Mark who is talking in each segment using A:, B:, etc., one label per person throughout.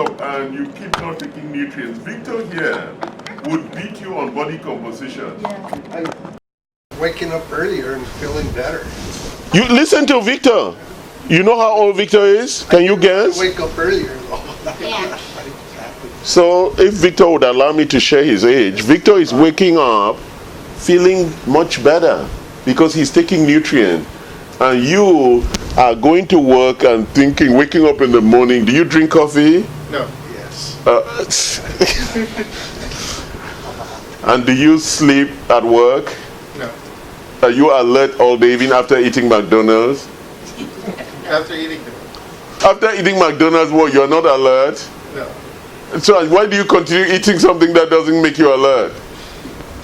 A: up and you keep not taking nutrients, Victor here would beat you on body composition.
B: I'm waking up earlier and feeling better.
A: You listen to Victor. You know how old Victor is? Can you guess?
B: Wake up earlier.
C: Yeah.
A: So if Victor would allow me to share his age, Victor is waking up feeling much better because he's taking nutrients. And you are going to work and thinking, waking up in the morning, do you drink coffee?
B: No. Yes.
A: And do you sleep at work?
B: No.
A: Are you alert all day even after eating McDonald's?
B: After eating them.
A: After eating McDonald's, what, you're not alert?
B: No.
A: So why do you continue eating something that doesn't make you alert?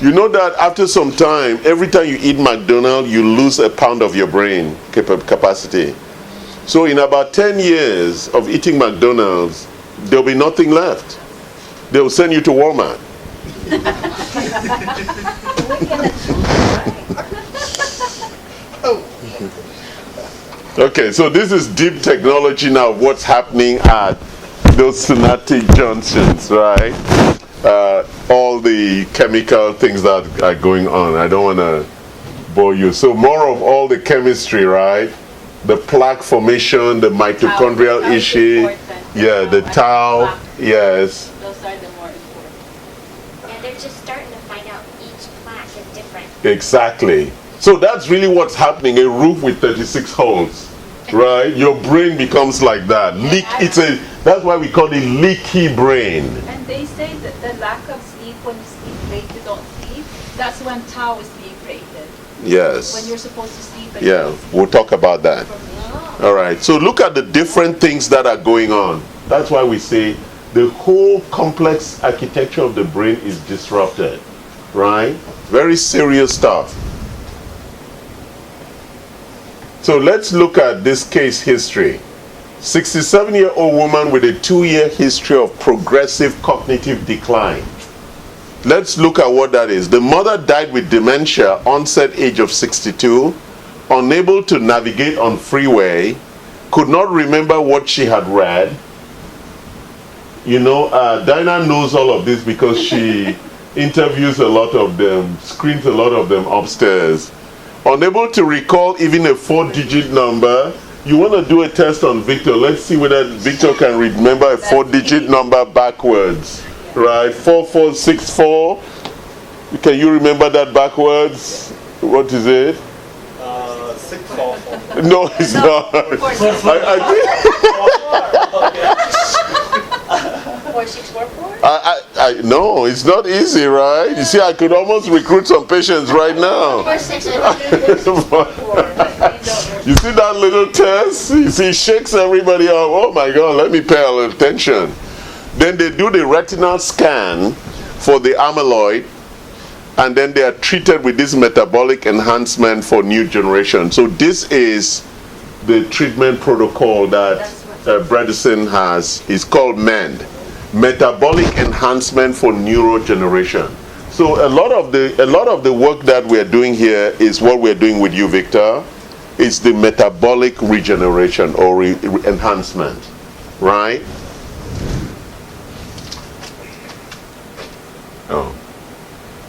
A: You know that after some time, every time you eat McDonald's, you lose a pound of your brain capacity. So in about 10 years of eating McDonald's, there'll be nothing left. They'll send you to Walmart. Okay, so this is deep technology now of what's happening at those synaptic junctions, right? All the chemical things that are going on. I don't want to bore you. So more of all the chemistry, right? The plaque formation, the mitochondrial
C: Tau
A: issue. Yeah, the tau. Yes.
C: Those are the more important.
D: And they're just starting to find out each plaque is different.
A: Exactly. So that's really what's happening. A roof with 36 holes, right? Your brain becomes like that. Leak. That's why we call it leaky brain.
E: And they say that the lack of sleep, when you sleep late, you don't sleep, that's when tau is being created.
A: Yes.
E: When you're supposed to sleep. And
A: Yeah, we'll talk about that. All right. So look at the different things that are going on. That's why we say the whole complex architecture of the brain is disrupted, right? Very serious stuff. So let's look at this case history. 67-year-old woman with a 2-year history of progressive cognitive decline. Let's look at what that is. The mother died with dementia, onset age of 62, unable to navigate on freeway, could not remember what she had read. You know, Dinah knows all of this because she interviews a lot of them, screens a lot of them upstairs. Unable to recall even a 4-digit number. You want to do a test on Victor. Let's see whether Victor can remember a 4-digit number backwards. Right? 4464. Can you remember that backwards? What is it?
B: 644.
A: No, it's not. I
C: 4644?
A: no, it's not easy, right? You see, I could almost recruit some patients right now.
C: 4644.
A: You see that little test? You see, it shakes everybody up. Oh my God, let me pay a little attention. Then they do the retinal scan for the amyloid, and then they are treated with this metabolic enhancement for new generation. So this is the treatment protocol that Bredesen has. It's called MEND, Metabolic Enhancement for Neurogeneration. So a lot of the work that we are doing here is what we are doing with you, Victor. It's the metabolic regeneration or enhancement, right? Oh.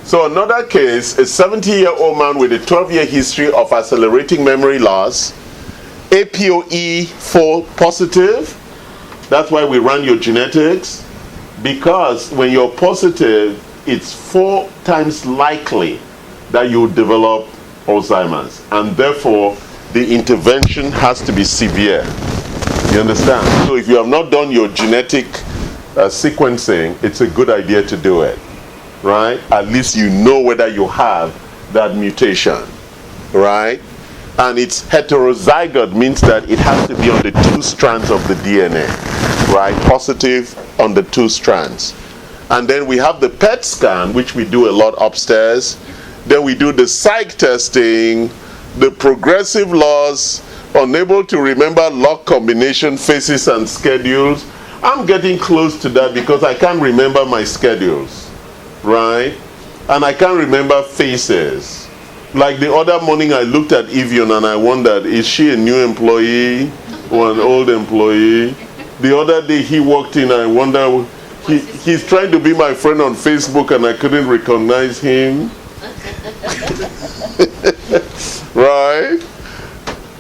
A: So another case, a 70-year-old man with a 12-year history of accelerating memory loss, APOE4 positive. That's why we run your genetics, because when you're positive, it's 4 times likely that you develop Alzheimer's, and therefore the intervention has to be severe. You understand? So if you have not done your genetic sequencing, it's a good idea to do it, right? At least you know whether you have that mutation, right? And it's heterozygote, means that it has to be on the 2 strands of the DNA, right? Positive on the 2 strands. And then we have the PET scan, which we do a lot upstairs. Then we do the psych testing, the progressive loss, unable to remember log combination phases and schedules. I'm getting close to that because I can't remember my schedules, right? And I can't remember faces. Like the other morning I looked at Evian and I wondered, is she a new employee or an old employee? The other day he walked in, I wonder, he's trying to be my friend on Facebook and I couldn't recognize him. Right?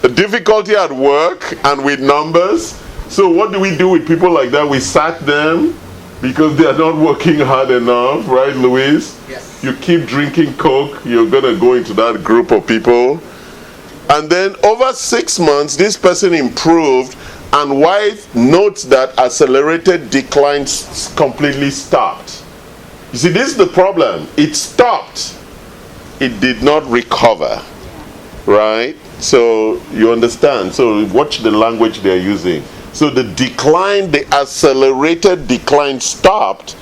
A: The difficulty at work and with numbers. So what do we do with people like that? We sack them because they are not working hard enough, right, Luis?
B: Yes.
A: You keep drinking Coke, you're going to go into that group of people. And then over 6 months, this person improved, and White notes that accelerated decline completely stopped. You see, this is the problem. It stopped. It did not recover. Right? So you understand. So watch the language they're using. So the decline, the accelerated decline stopped,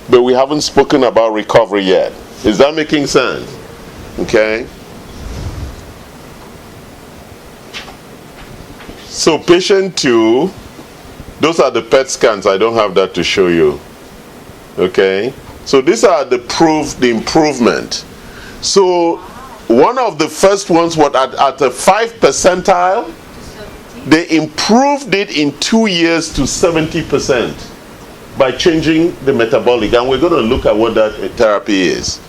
A: but we haven't spoken about recovery yet. Is that making sense? Okay. So patient 2, those are the PET scans. I don't have that to show you. Okay. So these are the improvement. So one of the first ones was at a 5 percentile. They improved it in 2 years to 70% by changing the metabolic. And we're going to look at what that therapy is.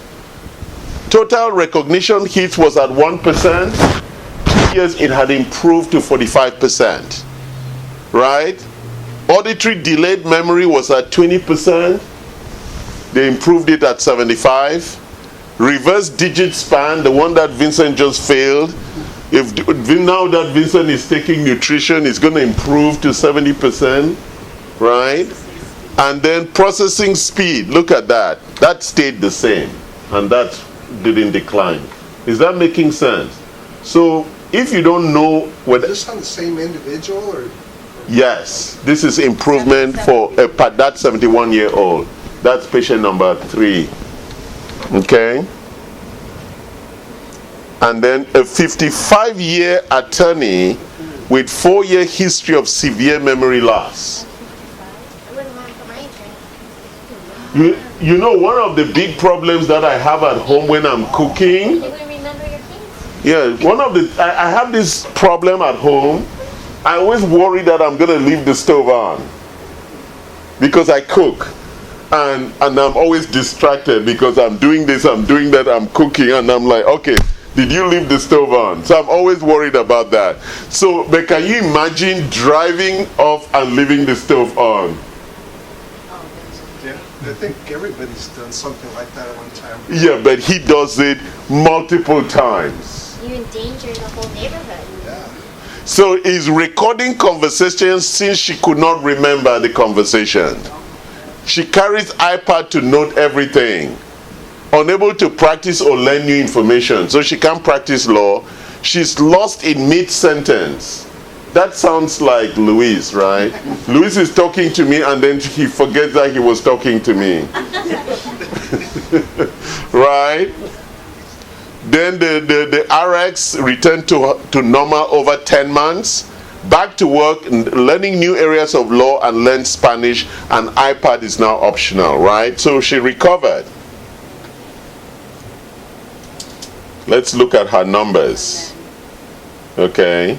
A: Total recognition hit was at 1%. 2 years it had improved to 45%. Right? Auditory delayed memory was at 20%. They improved it at 75%. Reverse digit span, the one that Vincent just failed, if now that Vincent is taking nutrition, it's going to improve to 70%, right? And then processing speed, look at that. That stayed the same, and that didn't decline. Is that making sense? So if you don't know whether...
B: Is this on the same individual, or...?
A: Yes, this is improvement for that 71-year-old. That's patient number 3. Okay? And then a 55-year attorney with 4-year history of severe memory loss.
D: I wouldn't want for my attorney.
A: You know, one of the big problems that I have at home when I'm cooking,
D: You wouldn't remember your kids?
A: yeah, I have this problem at home. I always worry that I'm going to leave the stove on because I cook. And I'm always distracted because I'm doing this, I'm doing that, I'm cooking, and I'm like, okay, did you leave the stove on? So I'm always worried about that. So, but can you imagine driving off and leaving the stove on?
B: Yeah, I think everybody's done something like that at one time.
A: Yeah, but he does it multiple times.
D: You endanger the whole neighborhood.
B: Yeah.
A: So he's recording conversations since she could not remember the conversation. She carries iPad to note everything. Unable to practice or learn new information. So she can't practice law. She's lost in mid-sentence. That sounds like Luis, right? Luis is talking to me and then he forgets that he was talking to me. Right? Then the RX returned to normal over 10 months. Back to work, learning new areas of law and learn Spanish, and iPad is now optional, right? So she recovered. Let's look at her numbers. Okay.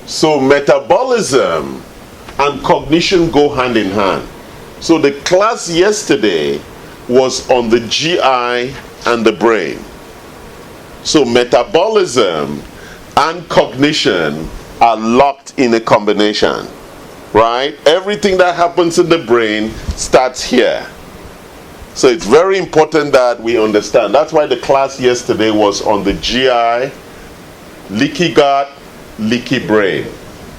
A: So metabolism and cognition go hand in hand. So the class yesterday was on the GI and the brain. So metabolism and cognition are locked in a combination, right? Everything that happens in the brain starts here. So it's very important that we understand. That's why the class yesterday was on the GI, leaky gut, leaky brain,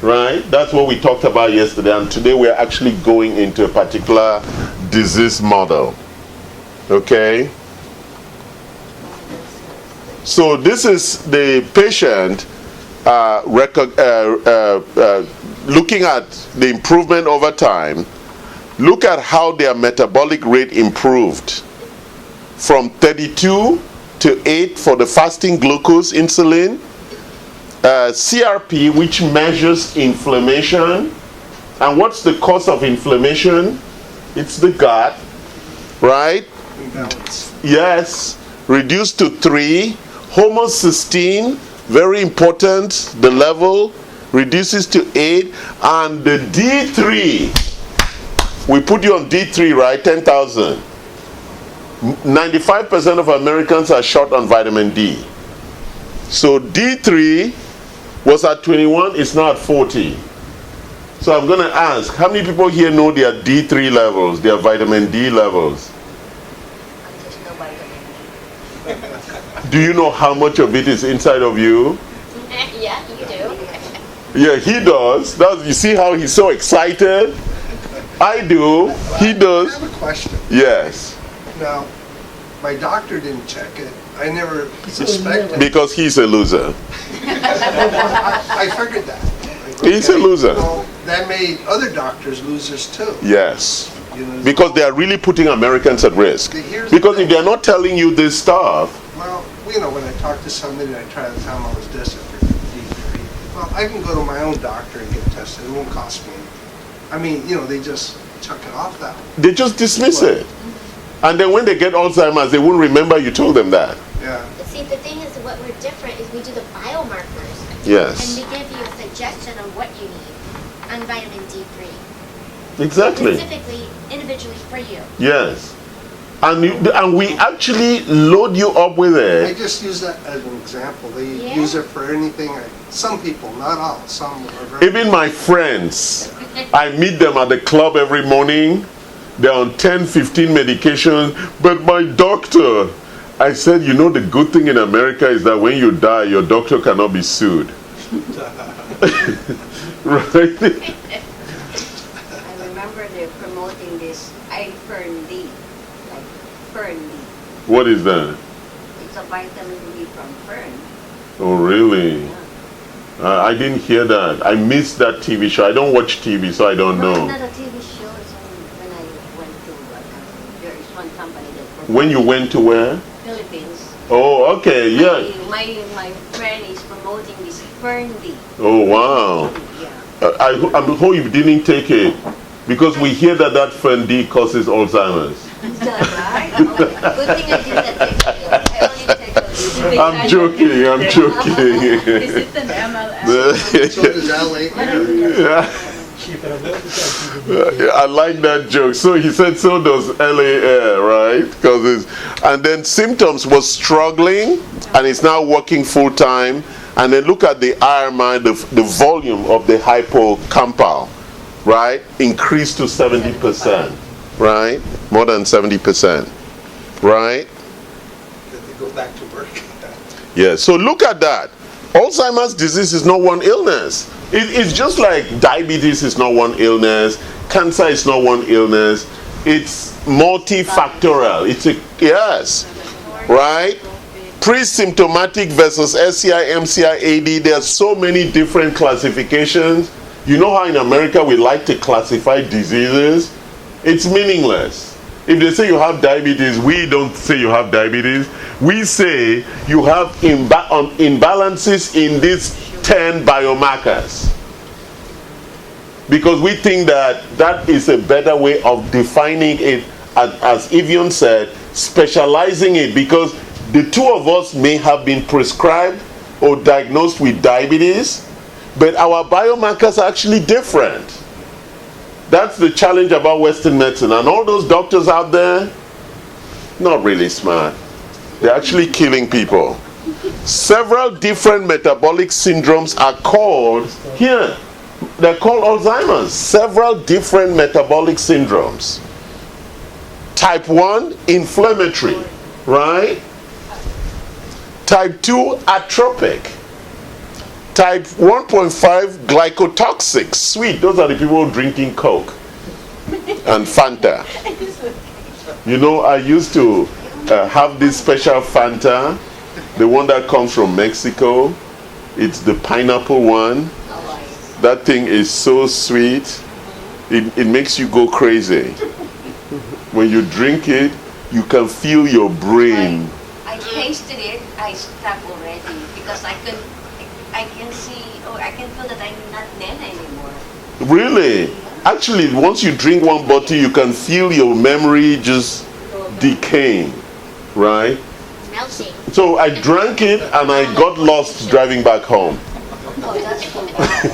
A: right? That's what we talked about yesterday, and today we're actually going into a particular disease model, okay? So this is the patient looking at the improvement over time. Look at how their metabolic rate improved from 32 to 8 for the fasting glucose insulin. CRP, which measures inflammation. And what's the cause of inflammation? It's the gut, right?
B: Imbalance.
A: Yes, reduced to 3. Homocysteine, very important, the level. reduces to 8, and the D3, we put you on D3, right? 10,000. 95% of Americans are short on vitamin D. So D3 was at 21, it's now at 40. So I'm going to ask, how many people here know their D3 levels, their vitamin D levels? Do you know how much of it is inside of you?
D: Yeah, you do.
A: Yeah, he does. You see how he's so excited? I do. He
B: I
A: does.
B: have a question.
A: Yes.
B: Now, my doctor didn't check it. I never suspected.
A: Because he's a loser.
B: I figured that.
A: He's a loser.
B: Well, that made other doctors losers too.
A: Yes.
B: You know,
A: Because they are really putting Americans at risk.
B: Here's the
A: Because if
B: thing.
A: they're not telling you this stuff,
B: Well, when I talk to somebody, I try to tell them I was tested for D3. Well, I can go to my own doctor and get tested. It won't cost me anything. I mean, they just chuck it off that way.
A: they just dismiss it. And then when they get Alzheimer's, they won't remember you told them that.
B: Yeah.
D: But see, the thing is, what we're different is we do the biomarkers.
A: Yes.
D: And we give you a suggestion on what you need on vitamin D3.
A: Exactly.
D: Specifically, individually for you.
A: Yes. And we actually load you up with
B: I
A: it.
B: just use that as an example. They
D: Yeah.
B: use it for anything. Some people, not all. Some are very.
A: Even my friends, I meet them at the club every morning. They're on 10, 15 medications. But my doctor, I said, the good thing in America is that when you die, your doctor cannot be sued. Right?
C: I remember they're promoting this I-Fern-D, like Fern-D.
A: What is that?
C: It's a vitamin D from fern.
A: Oh, really? I didn't hear that. I missed that TV show. I don't watch TV, so I don't
C: No,
A: know.
C: it's not a TV show. It's when I went to, there is one company that promotes
A: When you went to where?
C: Philippines.
A: Oh, okay, yeah.
C: My friend is promoting this Fern-D.
A: Oh, wow.
C: Yeah.
A: I hope you didn't take it, because we hear that Fern D causes Alzheimer's.
C: Is that right? Okay. Good thing I did not take it. I only take a little.
A: I'm joking, I'm joking.
E: Is it an MLM?
B: So does LA.
A: I like that joke. So he said, so does LA Air, right? And then symptoms was struggling, and it's now working full time. And then look at the RMI, the volume of the hippocampal, right? Increased to 70%, right? More than 70%, right?
B: That they go back to work.
A: Yeah, so look at that. Alzheimer's disease is not one illness. It's just like diabetes is not one illness, cancer is not one illness. It's multifactorial. Yes, right? Pre-symptomatic versus SCI, MCI, AD. There are so many different classifications. You know how in America we like to classify diseases? It's meaningless. If they say you have diabetes, we don't say you have diabetes. We say you have imbalances in these 10 biomarkers. Because we think that is a better way of defining it, as Evian said, specializing it, because the two of us may have been prescribed or diagnosed with diabetes, but our biomarkers are actually different. That's the challenge about Western medicine. And all those doctors out there, not really smart. They're actually killing people. Several different metabolic syndromes are called, here, they're called Alzheimer's. Several different metabolic syndromes. Type 1, inflammatory, right? Type 2, atrophic. Type 1.5, glycotoxic, sweet. Those are the people drinking Coke and Fanta. I used to have this special Fanta, the one that comes from Mexico. It's the pineapple one. That thing is so sweet. It makes you go crazy. When you drink it, you can feel your brain.
C: I tasted it. I stopped already because I can see, or I can feel that I'm not then anymore.
A: Really? Actually, once you drink one bottle, you can feel your memory just decaying, right?
D: Melting.
A: So I drank it and I got lost driving back home.
C: Oh, that's so bad.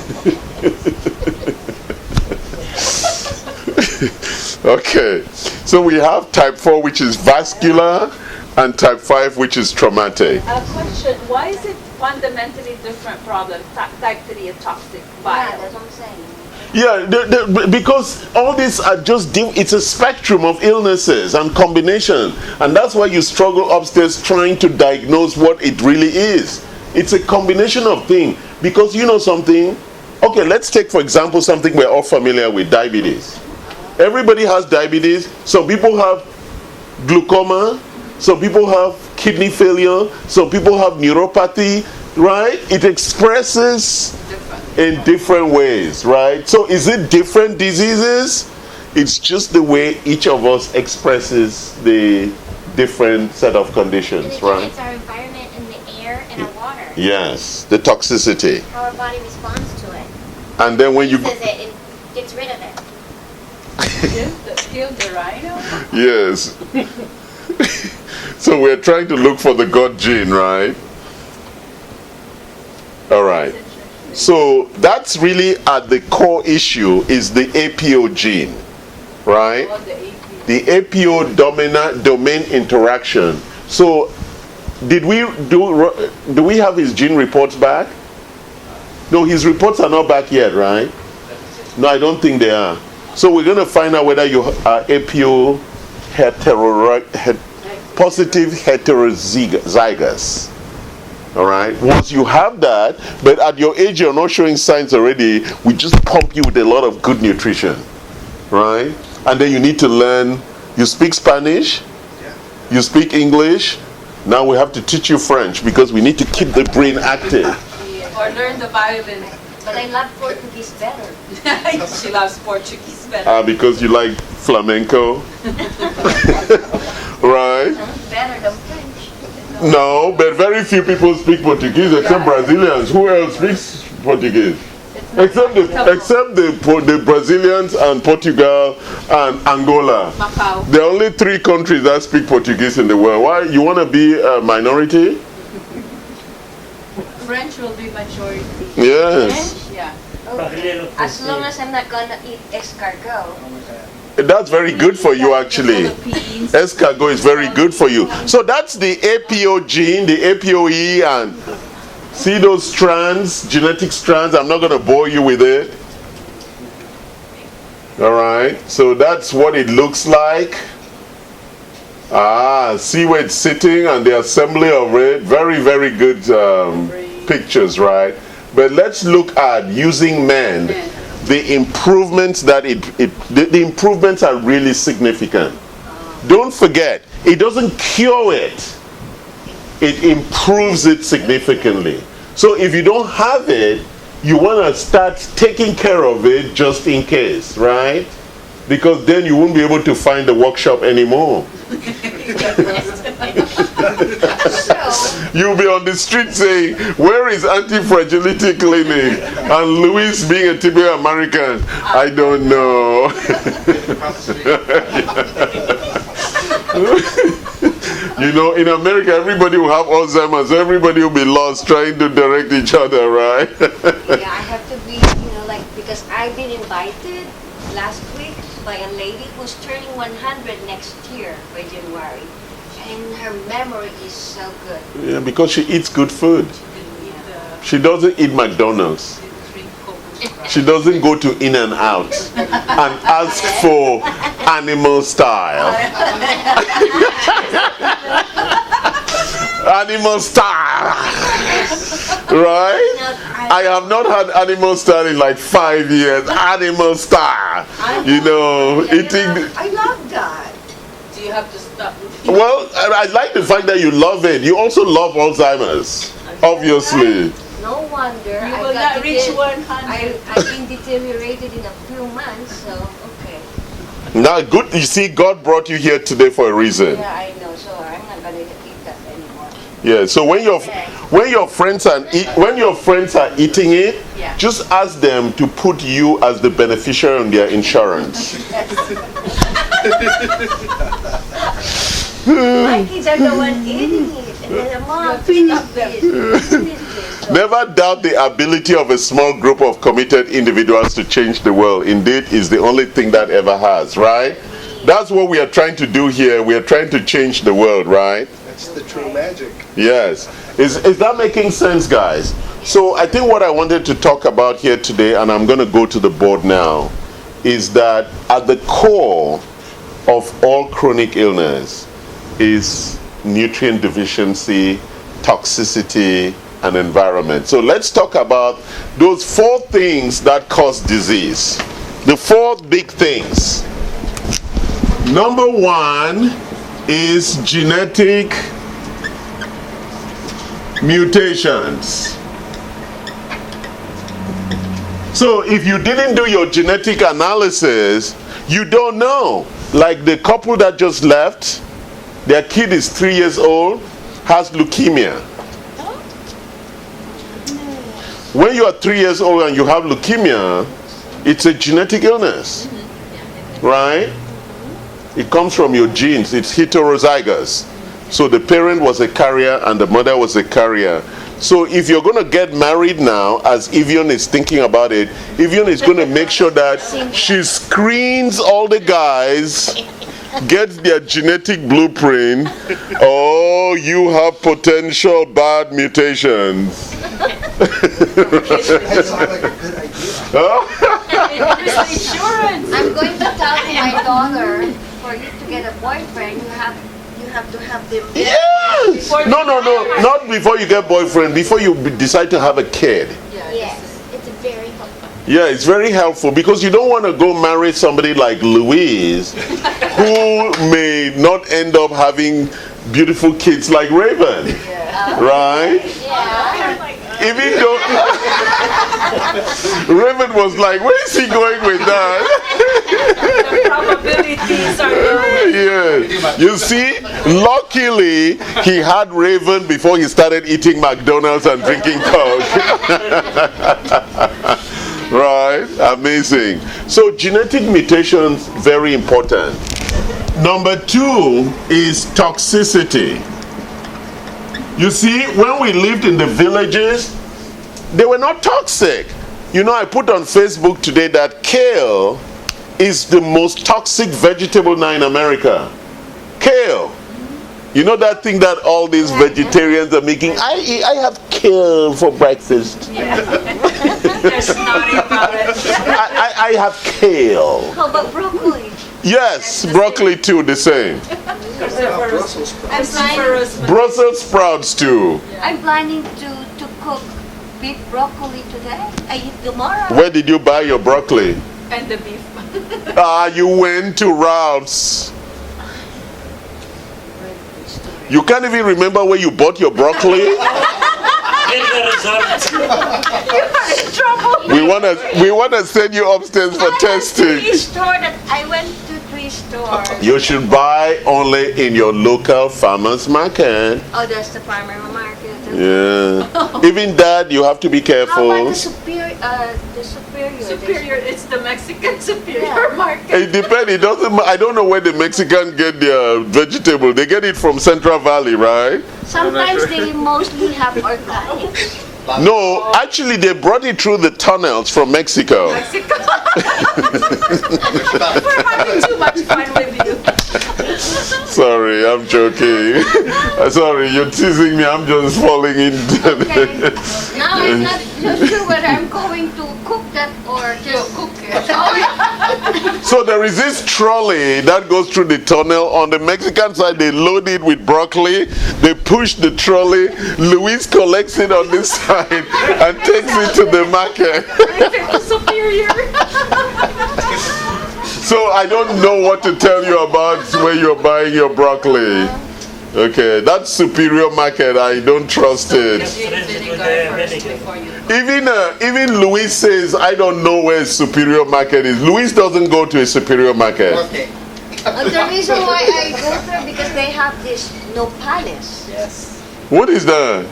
A: Okay, so we have type 4, which is vascular, and type 5, which is traumatic.
E: A question, why is it fundamentally different problem, type 3 and toxic
C: Yeah,
E: bile?
C: that's what I'm saying.
A: Yeah, because all these are just, it's a spectrum of illnesses and combination. And that's why you struggle upstairs trying to diagnose what it really is. It's a combination of things. Because you know something? Okay, let's take, for example, something we're all familiar with, diabetes. Everybody has diabetes. Some people have glaucoma. Some people have kidney failure. Some people have neuropathy, right? It expresses in different ways, right? So is it different diseases? It's just the way each of us expresses the different set of conditions, right?
D: It's our environment in the air and our water.
A: Yes, the toxicity.
D: How our body responds to it.
A: And then when you
D: Says it gets rid of it.
E: Kill the rhino?
A: yes. So we're trying to look for the God gene, right? All right. So that's really at the core issue is the APO gene, right? The APO domain interaction. So do we have his gene reports back? No, his reports are not back yet, right? No, I don't think they are. So we're going to find out whether you are APO positive heterozygous. All right. Once you have that, but at your age you're not showing signs already, we just pump you with a lot of good nutrition, right? And then you need to learn. You speak Spanish, you speak English. Now we have to teach you French because we need to keep the brain active.
E: Or learn the violin.
C: But I love Portuguese better.
E: She loves Portuguese better.
A: Because you like flamenco, right?
C: Better than French.
A: No, but very few people speak Portuguese except Brazilians. Who else speaks Portuguese? Except the Brazilians and Portugal and Angola.
E: Macau.
A: There are only 3 countries that speak Portuguese in the world. Why? You want to be a minority?
E: French will be majority.
A: Yes.
E: Yeah.
C: Okay. As long as I'm not gonna eat escargot.
A: That's very good for you, actually. Escargot is very good for you. So that's the APO gene, the APOE, and see those strands, genetic strands. I'm not going to bore you with it. All right. So that's what it looks like. See where it's sitting and the assembly of it. Very, very good pictures, right? But let's look at using men. The improvements that the improvements are really significant. Don't forget, it doesn't cure it. It improves it significantly. So if you don't have it, you want to start taking care of it just in case, right? Because then you won't be able to find the workshop anymore. You'll be on the street saying, where is Anti-Fragility Clinic? And Luis being a typical American, I don't know. You know, in America, everybody will have Alzheimer's. Everybody will be lost trying to direct each other, right?
C: Yeah, I have to be, because I've been invited last week by a lady who's turning 100 next year by January. And her memory is so good.
A: Yeah, because she eats good food. She doesn't eat McDonald's. She doesn't go to In-N-Out and ask for animal style. Animal style. Right? I have not had animal style in like 5 years. Animal style. You know, eating.
C: I love that.
E: Do you have to stop?
A: Well, I like the fact that you love it. You also love Alzheimer's, obviously.
C: No wonder.
E: You will not reach 100.
C: I've been deteriorated in a few months, so okay.
A: Now, good. You see, God brought you here today for a reason.
C: Yeah, I know. So I'm not gonna eat that anymore.
A: Yeah. So when your friends are eating it, just ask them to put you as the beneficiary on their insurance.
C: My kids are the one eating it. Mom, finish this. So,
A: Never doubt the ability of a small group of committed individuals to change the world. Indeed, is the only thing that ever has, right? That's what we are trying to do here. We are trying to change the world, right?
B: That's the true magic.
A: Yes. Is that making sense, guys? So I think what I wanted to talk about here today, and I'm going to go to the board now, is that at the core of all chronic illness is nutrient deficiency, toxicity, and environment. So let's talk about those 4 things that cause disease. The 4 big things. Number 1 is genetic mutations. So if you didn't do your genetic analysis, you don't know. Like the couple that just left, their kid is 3 years old, has leukemia. When you are 3 years old and you have leukemia, it's a genetic illness, right? It comes from your genes. It's heterozygous. So the parent was a carrier and the mother was a carrier. So if you're going to get married now, as Evian is thinking about it, Evian is going to make sure that she screens all the guys, gets their genetic blueprint. Oh, you have potential bad mutations.
B: That sounds like a good idea.
E: Insurance.
C: I'm going to tell my daughter, for you to get a boyfriend, you have to have them.
A: Yes! No, not before you get boyfriend, before you decide to have a kid.
C: Yes.
D: It's very helpful.
A: Yeah, it's very helpful because you don't want to go marry somebody like Louise who may not end up having beautiful kids like Raven. Right?
C: Yeah.
A: Even though Raven was like, where is he going with that?
E: The probabilities are low.
A: Yeah. You see, luckily he had Raven before he started eating McDonald's and drinking Coke. Right? Amazing. So genetic mutations, very important. Number 2 is toxicity. You see, when we lived in the villages, they were not toxic. You know, I put on Facebook today that kale is the most toxic vegetable now in America. Kale. You know that thing that all these vegetarians are making? I have kale for breakfast.
E: Yeah. They're snotty about it.
A: I have kale.
C: How about broccoli?
A: Yes, broccoli too, the same.
B: Brussels sprouts.
A: Brussels sprouts too.
C: I'm planning to cook beef broccoli today. I eat tomorrow.
A: Where did you buy your broccoli?
E: And the beef.
A: You went to Ralph's. You can't even remember where you bought your broccoli?
E: You're in trouble.
A: We wanna send you upstairs for testing.
C: Store that I went to 3 stores.
A: You should buy only in your local farmers market.
C: Oh, that's the farmer market.
A: Yeah. Even that, you have to be
C: How
A: careful.
C: about the superior?
E: Superior, it's the Mexican superior market.
A: It depends. It doesn't. I don't know where the Mexicans get their vegetable. They get it from Central Valley, right?
C: Sometimes they mostly have organic.
A: No, actually, they brought it through the tunnels from Mexico.
E: Mexico. We're having too much fun with you.
A: Sorry, I'm joking. Sorry, you're teasing me. I'm just falling into
C: Okay. Now I'm not sure whether I'm going to cook that or just cook it.
A: So there is this trolley that goes through the tunnel. On the Mexican side, they load it with broccoli. They push the trolley. Luis collects it on this side and takes it to the market.
E: Superior.
A: So I don't know what to tell you about where you're buying your broccoli. Okay, that's Superior Market. I don't trust it. Even Luis says, I don't know where Superior Market is. Luis doesn't go to a Superior Market.
B: Okay.
C: The reason why I go there because they have this nopales.
B: Yes.
A: What is that?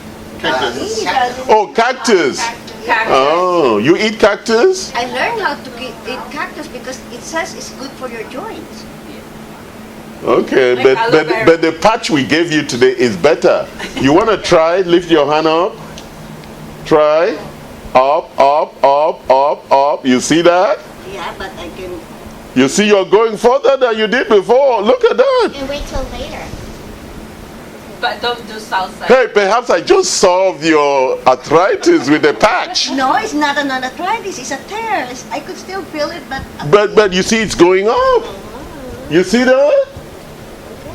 A: Oh, cactus. Oh, you eat cactus?
C: I learned how to eat cactus because it says it's good for your joints.
A: Okay, but the patch we gave you today is better. You want to try? Lift your hand up. Try. Up, up, up, up, up. You see that?
C: Yeah, but I can.
A: You see you're going further than you did before. Look at that.
D: And wait till later.
E: But don't do salsa.
A: Hey, perhaps I just solved your arthritis with the patch.
C: No, it's not an arthritis. It's a tear. I could still feel it, but.
A: But you see it's going up. You see that?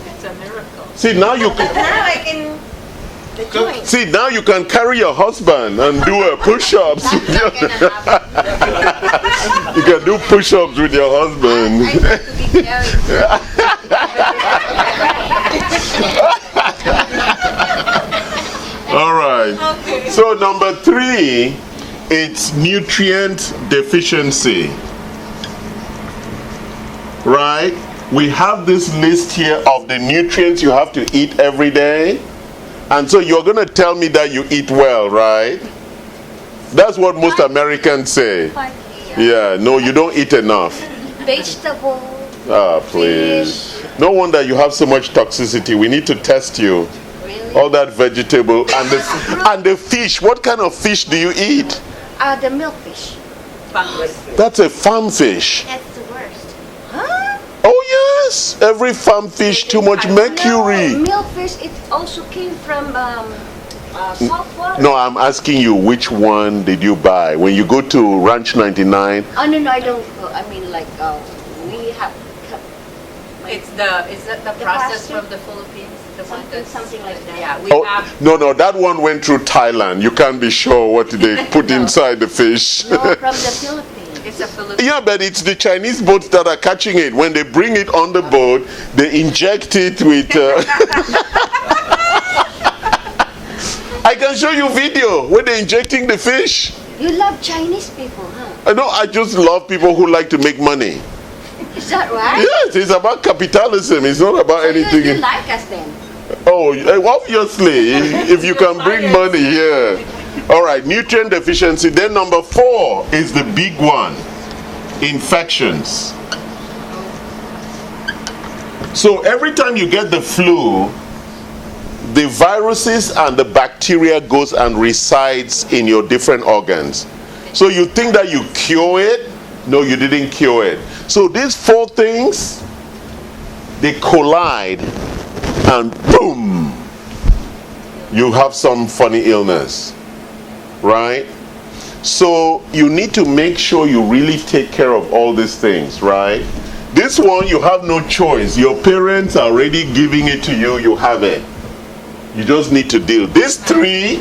E: It's a miracle.
A: See now you
C: Now
A: can.
C: I can. The joint.
A: See now you can carry your husband and do push-ups.
C: That's not gonna happen.
A: You can do push-ups with your husband.
C: I need to be carried.
A: All right. So number 3, it's nutrient deficiency. Right? We have this list here of the nutrients you have to eat every day. And so you're going to tell me that you eat well, right? That's what most Americans say. Yeah, no, you don't eat enough.
C: Vegetable.
A: Ah, please. No wonder you have so much toxicity. We need to test you.
C: Really?
A: All that vegetable and the fish. What kind of fish do you eat?
C: The milkfish.
E: Fungus.
A: That's a farm fish.
D: That's the worst.
C: Huh?
A: Oh yes, every farm fish too much mercury.
C: No, milkfish, it also came from salt water.
A: No, I'm asking you, which one did you buy when you go to Ranch 99?
C: Oh no, I don't. I mean, like we have.
E: Is that the process
C: pasture?
E: from the Philippines? The one
C: Something like that.
E: Yeah, we
A: Oh
E: have.
A: no, that one went through Thailand. You can't be sure what they put inside the fish.
C: No, from the Philippines.
E: It's a Philippine.
A: Yeah, but it's the Chinese boats that are catching it. When they bring it on the boat, they inject it with. I can show you video where they're injecting the fish.
C: You love Chinese people, huh?
A: I know. I just love people who like to make money.
C: Is that right?
A: Yes, it's about capitalism. It's not about anything.
C: You like us then?
A: Oh, obviously, if you can bring money here. All right, nutrient deficiency. Then number 4 is the big one, infections. So every time you get the flu, the viruses and the bacteria goes and resides in your different organs. So you think that you cure it? No, you didn't cure it. So these 4 things, they collide and boom, you have some funny illness, right? So you need to make sure you really take care of all these things, right? This one, you have no choice. Your parents are already giving it to you, you have it. You just need to deal. These 3,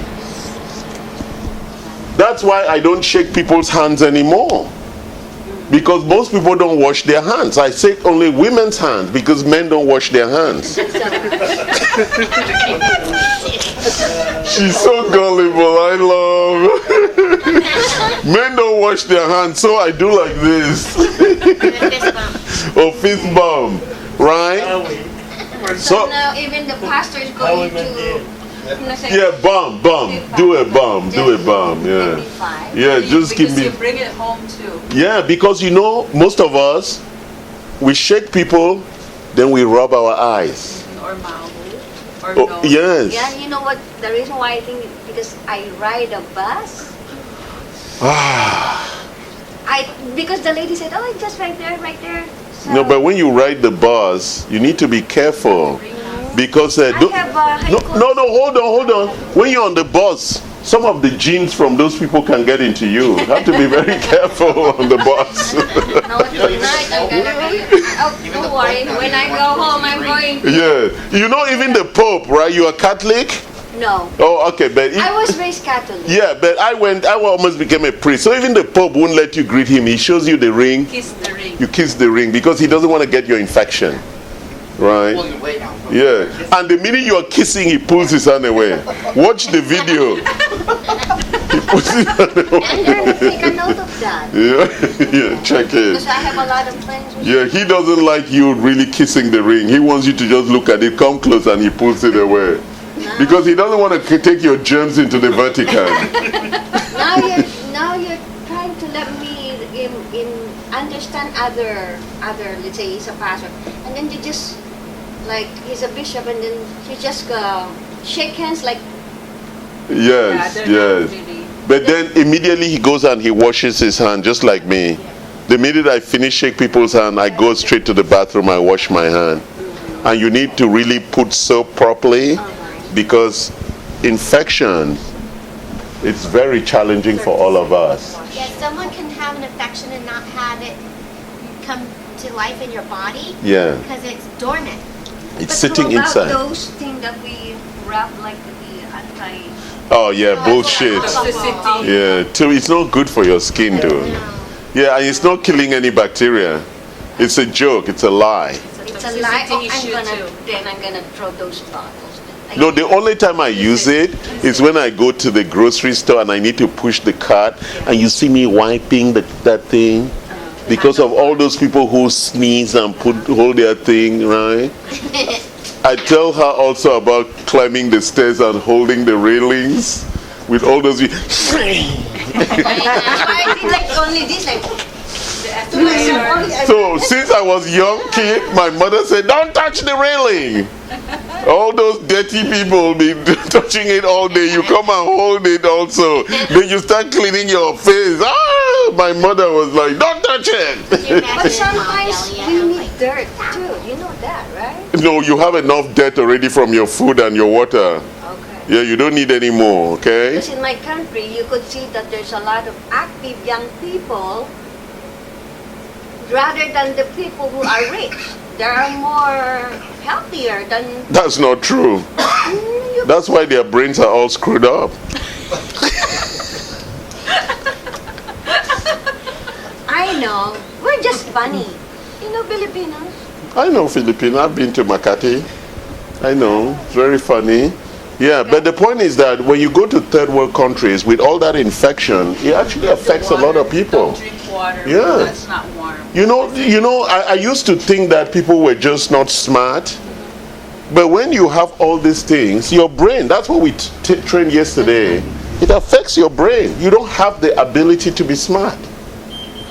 A: that's why I don't shake people's hands anymore. Because most people don't wash their hands. I shake only women's hands because men don't wash their hands. She's so gullible, I love. Men don't wash their hands, so I do like this. Or fist bump, right?
C: So now even the pastor is going to.
A: Yeah, bump. Do a bump, yeah. Yeah, just give me.
E: You bring it home too.
A: Yeah, because you know, most of us, we shake people, then we rub our eyes.
E: Or mouth. Or
A: Oh,
E: nose.
A: yes.
C: Yeah, you know what? The reason why I think because I ride a bus. Because the lady said, "Oh, it's just right there, right there." So
A: No, but when you ride the bus, you need to be careful. Because
C: I have
A: no, hold on. When you're on the bus, some of the genes from those people can get into you. You have to be very careful on the bus.
C: No, tonight I'm gonna be. Oh, don't worry. When I go home, I'm going.
A: Yeah, you know, even the Pope, right? You are Catholic?
C: No,
A: Oh, okay, but
C: I was raised Catholic.
A: yeah, but I almost became a priest. So even the Pope won't let you greet him. He shows you the ring.
E: Kiss the ring.
A: You kiss the ring because he doesn't want to get your infection, right? Yeah, and the minute you are kissing, he pulls his hand away. Watch the video. He puts his hand away.
C: I'm gonna take a note of that
A: Yeah, check it.
C: because I have a lot of friends.
A: Yeah, he doesn't like you really kissing the ring. He wants you to just look at it, come close, and he pulls it away. Because he doesn't want to take your germs into the Vatican.
C: Now you're trying to let me in understand other let's say he's a pastor, and then you just like he's a bishop, and then he just shake hands like.
A: Yes,
E: they're
A: yes.
E: not really.
A: But then immediately he goes and he washes his hand, just like me. The minute I finish shake people's hand, I go straight to the bathroom, I wash my hand. And you need to really put soap properly, because infection, it's very challenging for all of us.
D: Yeah, someone can have an infection and not have it come to life in your body
A: Yeah,
D: because it's dormant.
A: it's
C: But
A: sitting
C: what about
A: inside.
C: those things that we wrap like the anti.
A: Oh yeah, bullshit.
E: Toxicity.
A: Yeah, too, it's not good for your skin, dude. Yeah, and it's not killing any bacteria. It's a joke, it's a lie.
C: It's a lie. Oh,
E: issue
C: I'm gonna throw those bottles.
A: No, the only time I use it is when I go to the grocery store and I need to push the cart, and you see me wiping that thing because of all those people who sneeze and hold their thing, right? I tell her also about climbing the stairs and holding the railings with all those.
C: I did like only this, like.
A: So since I was young kid, my mother said, "Don't touch the railing." All those dirty people be touching it all day. You come and hold it also. Then you start cleaning your face. Ah, my mother was like, "Don't touch it."
C: But sometimes we need dirt too. You know that, right?
A: No, you have enough dirt already from your food and your water.
C: Okay.
A: Yeah, you don't need any more, okay?
C: Because in my country, you could see that there's a lot of active young people rather than the people who are rich. They are more healthier than.
A: That's not true. That's why their brains are all screwed up.
C: I know. We're just funny. You know, Filipinos.
A: I know Filipino. I've been to Makati. I know. It's very funny. Yeah, but the point is that when you go to third world countries with all that infection, it actually affects a lot of people.
E: Don't drink water.
A: Yeah.
E: That's not warm.
A: You know, I used to think that people were just not smart. But when you have all these things, your brain, that's what we trained yesterday, it affects your brain. You don't have the ability to be smart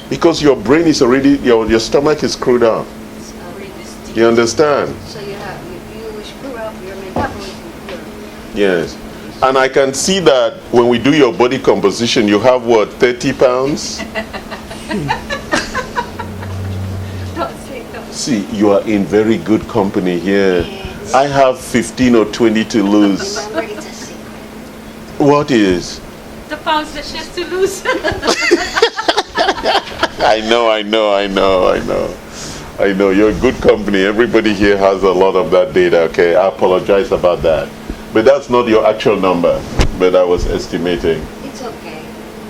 A: because your brain is already, your stomach is screwed up. You understand?
C: So you screw up your metabolism.
A: Yes. And I can see that when we do your body composition, you have what, 30 pounds?
E: Don't say that.
A: See, you are in very good company here.
C: Yes.
A: I have 15 or 20 to lose.
C: Remember, it's a secret.
A: What is?
E: The pounds that she has to lose.
A: I know. You're good company. Everybody here has a lot of that data, okay? I apologize about that. But that's not your actual number, but I was estimating.
C: It's okay.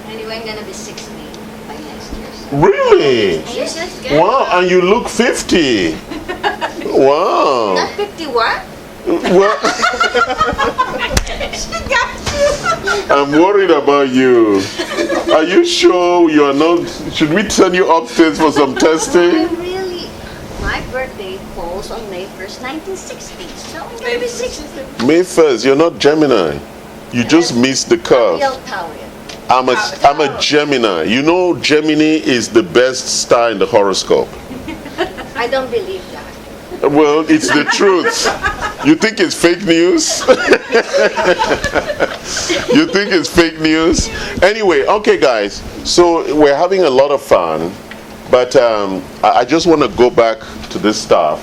C: Anyway, I'm gonna be 60 by next year. So.
A: Really?
D: It's just good.
A: Wow, and you look 50. Wow.
C: Not 50 what?
A: Well, I'm worried about you. Are you sure you are not? Should we send you upstairs for some testing?
C: My birthday falls on May 1st, 1960. So I'm gonna be 60.
A: May 1st, you're not Gemini. You just missed the curve.
C: Real Taurian.
A: I'm a Gemini. You know Gemini is the best star in the horoscope.
C: I don't believe that.
A: Well, it's the truth. You think it's fake news? You think it's fake news? Anyway, okay guys, so we're having a lot of fun, but I just want to go back to this stuff.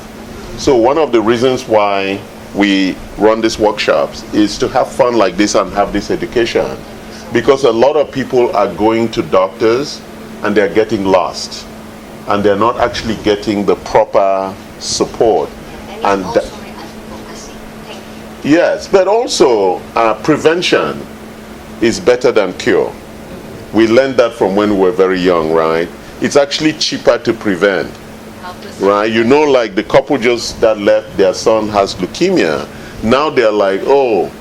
A: So one of the reasons why we run these workshops is to have fun like this and have this education. Because a lot of people are going to doctors and they're getting lost. And they're not actually getting the proper support.
C: And also my advocacy. Thank you.
A: Yes, but also prevention is better than cure. We learned that from when we were very young, right? It's actually cheaper to prevent, right? You know, like the couple just that left, their son has leukemia. Now they're like, oh,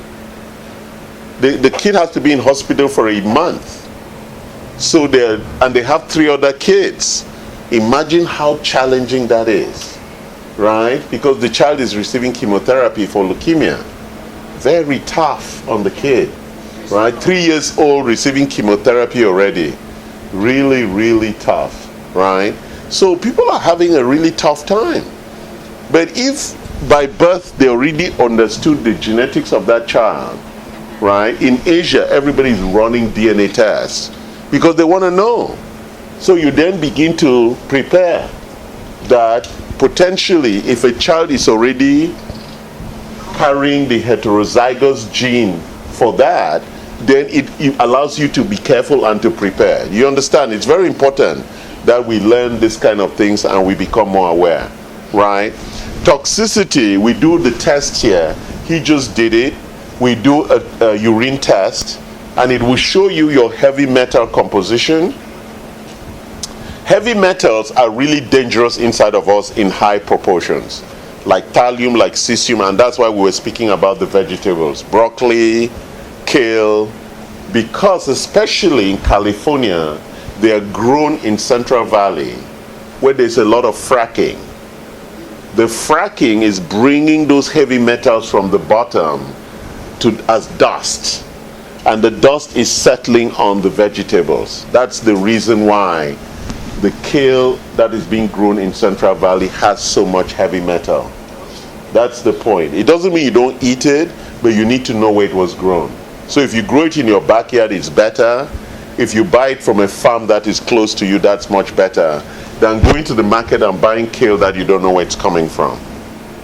A: the kid has to be in hospital for a month. So they have 3 other kids. Imagine how challenging that is, right? Because the child is receiving chemotherapy for leukemia. Very tough on the kid, right? 3 years old receiving chemotherapy already. Really, really tough, right? So people are having a really tough time. But if by birth they already understood the genetics of that child, right? In Asia, everybody's running DNA tests because they want to know. So you then begin to prepare that potentially if a child is already carrying the heterozygous gene for that, then it allows you to be careful and to prepare. You understand? It's very important that we learn this kind of things and we become more aware, right? Toxicity, we do the test here. He just did it. We do a urine test and it will show you your heavy metal composition. Heavy metals are really dangerous inside of us in high proportions, like thallium, like cesium, and that's why we were speaking about the vegetables, broccoli, kale, because especially in California, they are grown in Central Valley, where there's a lot of fracking. The fracking is bringing those heavy metals from the bottom as dust, and the dust is settling on the vegetables. That's the reason why the kale that is being grown in Central Valley has so much heavy metal. That's the point. It doesn't mean you don't eat it, but you need to know where it was grown. So if you grow it in your backyard, it's better. If you buy it from a farm that is close to you, that's much better than going to the market and buying kale that you don't know where it's coming from.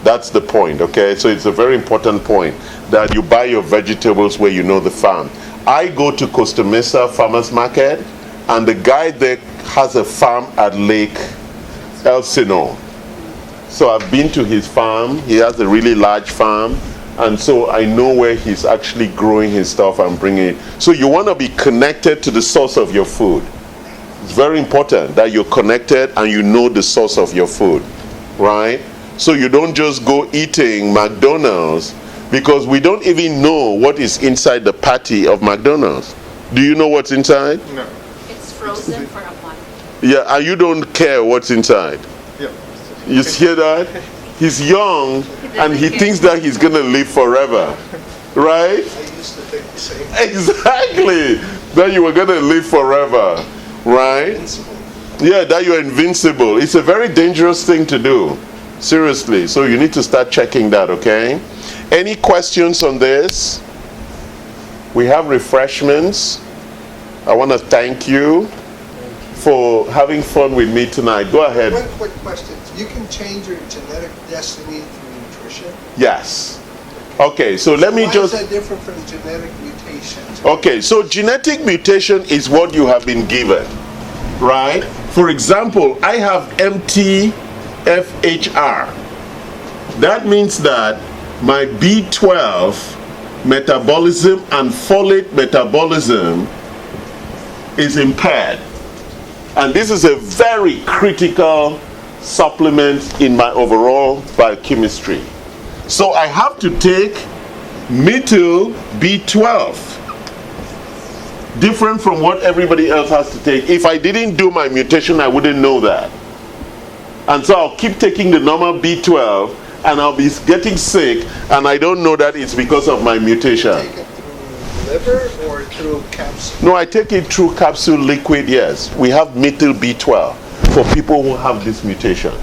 A: That's the point, okay? So it's a very important point that you buy your vegetables where you know the farm. I go to Costa Mesa Farmers Market, and the guy there has a farm at Lake Elsinore. So I've been to his farm. He has a really large farm, and so I know where he's actually growing his stuff and bringing it. So you want to be connected to the source of your food. It's very important that you're connected and you know the source of your food, right? So you don't just go eating McDonald's, because we don't even know what is inside the patty of McDonald's. Do you know what's inside?
B: No.
E: It's frozen for a month.
A: Yeah, and you don't care what's inside.
B: Yeah.
A: You hear that? He's young and he thinks that he's going to live forever. Right?
B: I used to think the same.
A: Exactly. That you were going to live forever. Right?
B: Invincible.
A: Yeah, that you're invincible. It's a very dangerous thing to do. Seriously. So you need to start checking that, okay? Any questions on this? We have refreshments. I want to thank you for having fun with me tonight. Go ahead.
B: One quick question. You can change your genetic destiny through nutrition?
A: Yes. Okay, so let me
B: Why
A: just...
B: is that different from genetic mutations?
A: Okay, so genetic mutation is what you have been given, right? For example, I have MTFHR. That means that my B12 metabolism and folate metabolism is impaired. And this is a very critical supplement in my overall biochemistry. So I have to take methyl B12, different from what everybody else has to take. If I didn't do my mutation, I wouldn't know that. And so I'll keep taking the normal B12 and I'll be getting sick, and I don't know that it's because of my mutation.
B: Take it through liver or through capsule?
A: No, I take it through capsule liquid, yes. We have methyl B12 for people who have this mutation.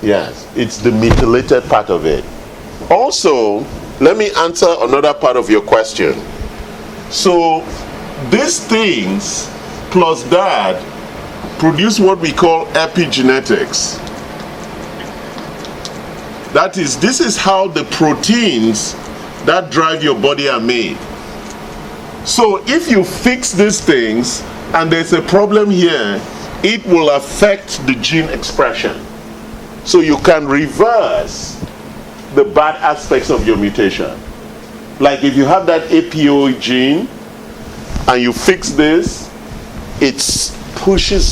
A: Yes, it's the methylated part of it. Also, let me answer another part of your question. So, these things plus that produce what we call epigenetics. That is, this is how the proteins that drive your body are made. So if you fix these things and there's a problem here, it will affect the gene expression. So you can reverse the bad aspects of your mutation. Like if you have that APO gene and you fix this, it suppresses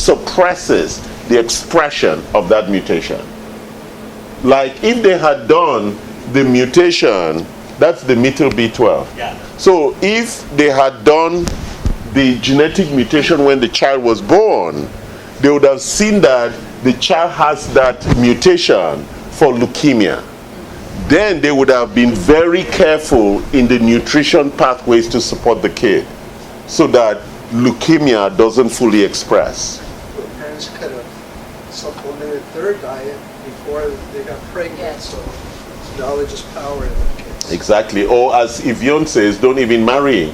A: the expression of that mutation. Like if they had done the mutation, that's the methyl B12.
F: Yeah.
A: So if they had done the genetic mutation when the child was born, they would have seen that the child has that mutation for leukemia. Then they would have been very careful in the nutrition pathways to support the kid so that leukemia doesn't fully express.
B: The parents could have supplemented their diet before they got pregnant,
E: Yes.
B: so knowledge is power in that case.
A: Exactly. Or as Evian says, don't even marry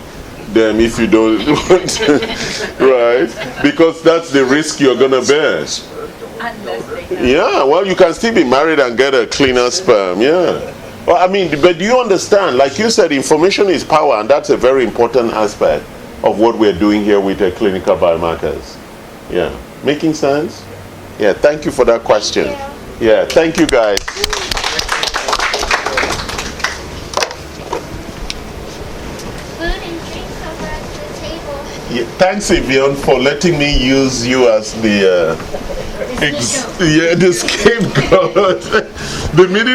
A: them if you don't want to. Right? Because that's the risk you're going to bear. Yeah, well, you can still be married and get a cleaner sperm. Yeah. Well, I mean, but do you understand? Like you said, information is power, and that's a very important aspect of what we're doing here with the clinical biomarkers. Yeah. Making sense? Yeah, thank you for that question. Yeah, thank you guys.
D: Food and drinks over at the table.
A: Yeah, thanks, Evian, for letting me use you as the the scapegoat. The meeting